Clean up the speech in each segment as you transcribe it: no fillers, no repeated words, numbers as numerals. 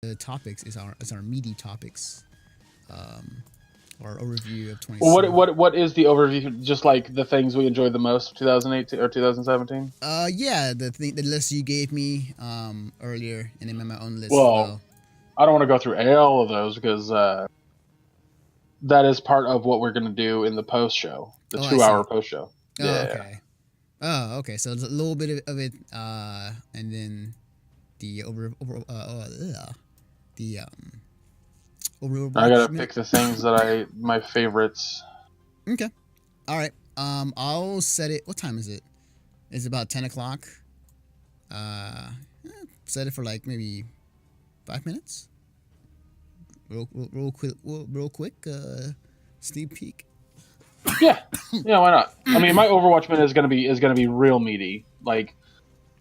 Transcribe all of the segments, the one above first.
the topics is our meaty topics. Our overview of Well, 27. what is the overview? Just like the things we enjoyed the most, 2018 or 2017. Yeah, the list you gave me earlier, and then my own list as Well, well. I don't want to go through all of those because that is part of what we're going to do in the post show, the Oh, I 2 hour see. post show. Oh, Yeah. okay. Oh, okay. So it's a little bit of it, and then the the I gotta Overwatch minute. pick the things that my favorites. Okay. All right. I'll set it. What time is it? It's about 10 o'clock. Uh, Set it for like maybe 5 minutes. Real quick. Real quick. Sneak peek. Yeah, yeah, why not? I mean, my Overwatch minute is gonna be real meaty, like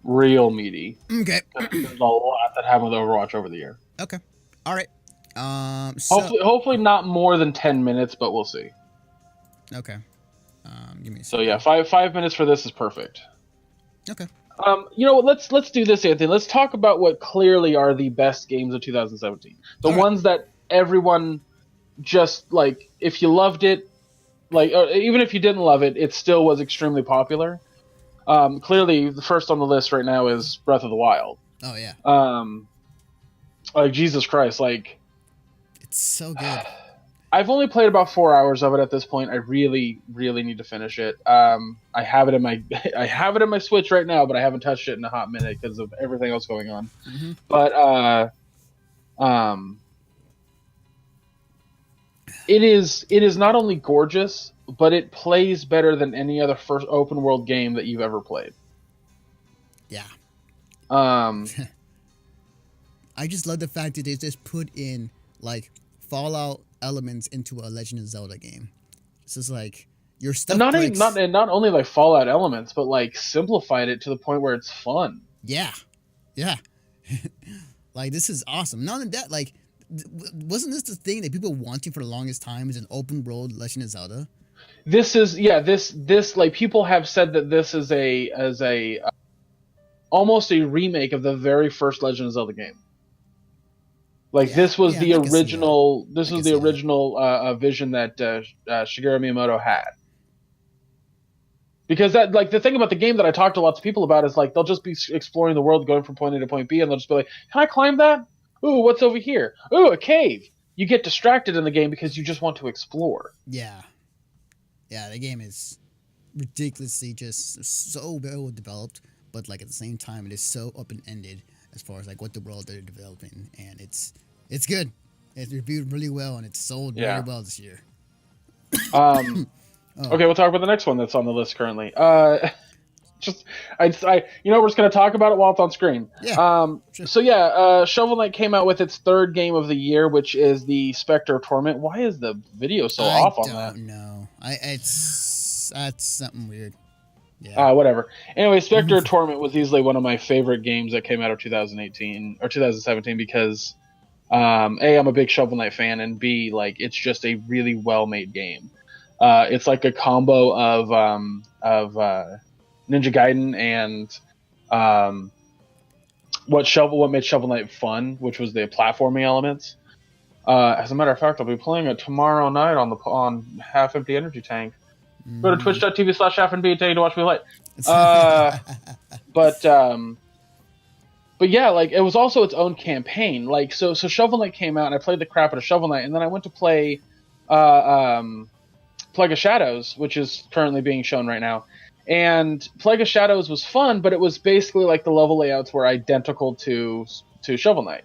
real meaty. Okay. 'Cause there's a lot that happened with Overwatch over the year. Okay. All right. So Hopefully not more than 10 minutes, but we'll see. okay. Give me a So yeah, second. five minutes for this is perfect. Okay. You know what? Let's do this, Anthony. Let's talk about what clearly are the best games of 2017. The All right. ones that everyone just like. If you loved it, like even if you didn't love it, it still was extremely popular. Clearly, the first on the list right now is Breath of the Wild. Oh yeah. Um, like Jesus Christ, like It's so good. I've only played about 4 hours of it at this point. I really, really need to finish it. I have it in my I have it in my Switch right now, but I haven't touched it in a hot minute because of everything else going on. Mm-hmm. But um, it is not only gorgeous, but it plays better than any other first open world game that you've ever played. Yeah. Um, I just love the fact that they just put in like Fallout elements into a Legend of Zelda game. It's just like your and stuff not even, breaks. not only like Fallout elements, but like simplified it to the point where it's fun. Yeah. Yeah. Like this is awesome. Not only that, like wasn't this the thing that people wanting for the longest time is an open world Legend of Zelda? This is yeah this like people have said that this is a almost a remake of the very first Legend of Zelda game. Like Yeah. this was Yeah, the I can see that. original. This I was can the see that. original vision that Shigeru Miyamoto had. Because that like the thing about the game that I talked to lots of people about is like they'll just be exploring the world, going from point A to point B, and they'll just be like, "Can I climb that? Ooh, what's over here? Ooh, a cave." You get distracted in the game because you just want to explore. Yeah. Yeah, the game is ridiculously just so well developed, but like at the same time it is so open ended as far as like what the world they're developing, and it's good. It's reviewed really well and it's sold very Yeah. well this year. Um, Oh, okay, we'll talk about the next one that's on the list currently. Just we're just gonna talk about it while it's on screen. yeah, sure. So yeah, Shovel Knight came out with its third game of the year, which is the Spectre of Torment. Why is the video so I off on that? don't know. That's something weird. Yeah. Whatever. Anyway, Spectre of Torment was easily one of my favorite games that came out of 2018 or 2017 because A, I'm a big Shovel Knight fan, and B, like it's just a really well made game. It's like a combo of Ninja Gaiden and what made Shovel Knight fun, which was the platforming elements. As a matter of fact, I'll be playing it tomorrow night on Half Empty Energy Tank. Go to twitch.tv/halfnb to watch me play. Uh, but but yeah, like it was also its own campaign. Like so Shovel Knight came out, and I played the crap out of Shovel Knight, and then I went to play Plague of Shadows, which is currently being shown right now. And Plague of Shadows was fun, but it was basically like the level layouts were identical to Shovel Knight.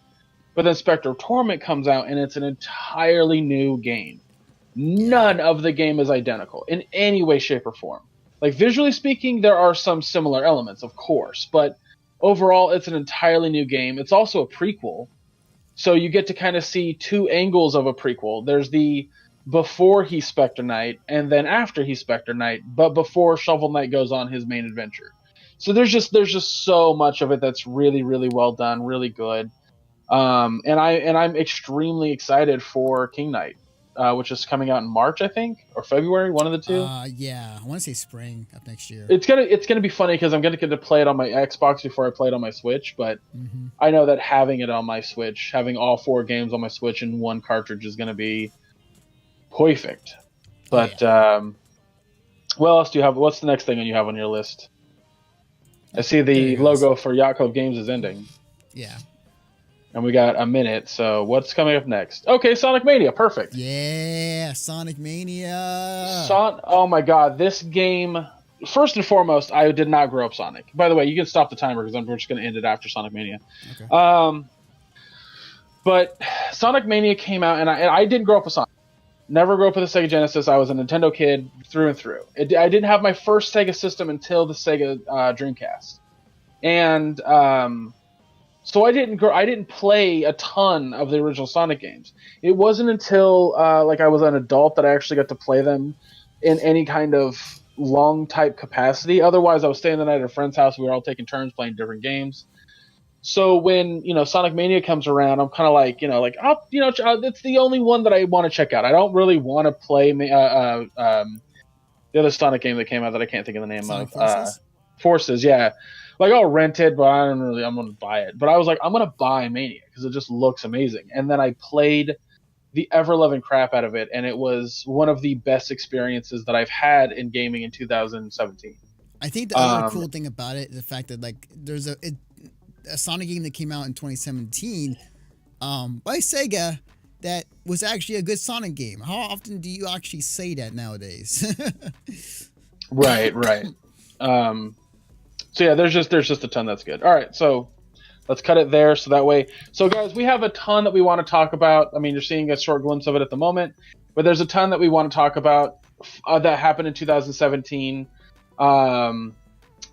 But then Spectre of Torment comes out, and it's an entirely new game. None of the game is identical in any way, shape, or form. Like visually speaking, there are some similar elements, of course, but overall, it's an entirely new game. It's also a prequel, so you get to kind of see two angles of a prequel. There's the before he's Spectre Knight, and then after he's Spectre Knight, but before Shovel Knight goes on his main adventure. So there's just so much of it that's really really well done, really good. And I'm extremely excited for King Knight. which is coming out in March, I think, or February, one of the two. Yeah, I want to say spring of next year. It's gonna be funny because I'm gonna get to play it on my Xbox before I play it on my Switch, but Mm-hmm. I know that having it on my Switch, having all 4 games on my Switch in one cartridge is gonna be perfect. But what else do you have? What's the next thing you have on your list? I see the logo for Yacht Club Games is ending. Yeah. And we got a minute, so what's coming up next? Okay, Sonic Mania, perfect. Yeah, Sonic Mania. Oh my god, this game. First and foremost, I did not grow up Sonic. By the way, you can stop the timer because I'm just going to end it after Sonic Mania. Okay. But Sonic Mania came out, and I didn't grow up with Sonic. Never grew up with a Sega Genesis. I was a Nintendo kid through and through. I didn't have my first Sega system until the Sega Dreamcast, and so I didn't play a ton of the original Sonic games. It wasn't until like I was an adult that I actually got to play them in any kind of long type capacity. Otherwise, I was staying the night at a friend's house. We were all taking turns playing different games. So when Sonic Mania comes around, I'm kind of like it's the only one that I want to check out. I don't really want to play the other Sonic game that came out that I can't think of the name Sonic of. Forces? Forces, yeah. Like I'll rent it, but I'm gonna buy it. But I was like, I'm gonna buy Mania because it just looks amazing. And then I played the ever loving crap out of it, and it was one of the best experiences that I've had in gaming in 2017. I think the other cool thing about it is the fact that like there's a Sonic game that came out in 2017 by Sega that was actually a good Sonic game. How often do you actually say that nowadays? Right. So yeah, there's just a ton that's good. All right, so let's cut it there so that way. So guys, we have a ton that we want to talk about. I mean, you're seeing a short glimpse of it at the moment, but there's a ton that we want to talk about that happened in 2017. And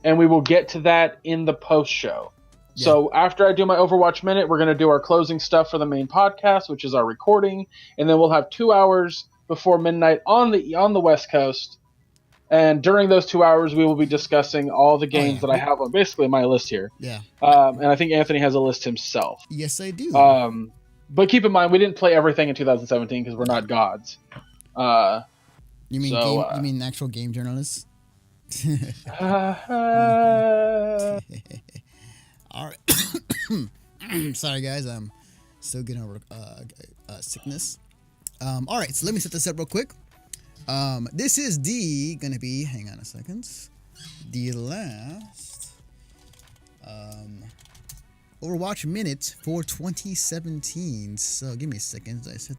we will get to that in the post show. Yeah. So after I do my Overwatch minute, we're going to do our closing stuff for the main podcast, which is our recording, and then we'll have 2 hours before midnight on the West Coast. And during those 2 hours, we will be discussing all the games that I have on basically my list here. Yeah. And I think Anthony has a list himself. Yes, I do. But keep in mind, we didn't play everything in 2017 because we're not gods. You mean you mean actual game journalists? All right. Sorry, guys. I'm still getting over sickness. All right. So let me set this up real quick. This is gonna be, hang on a second, the last Overwatch minute for 2017. So give me a second. I set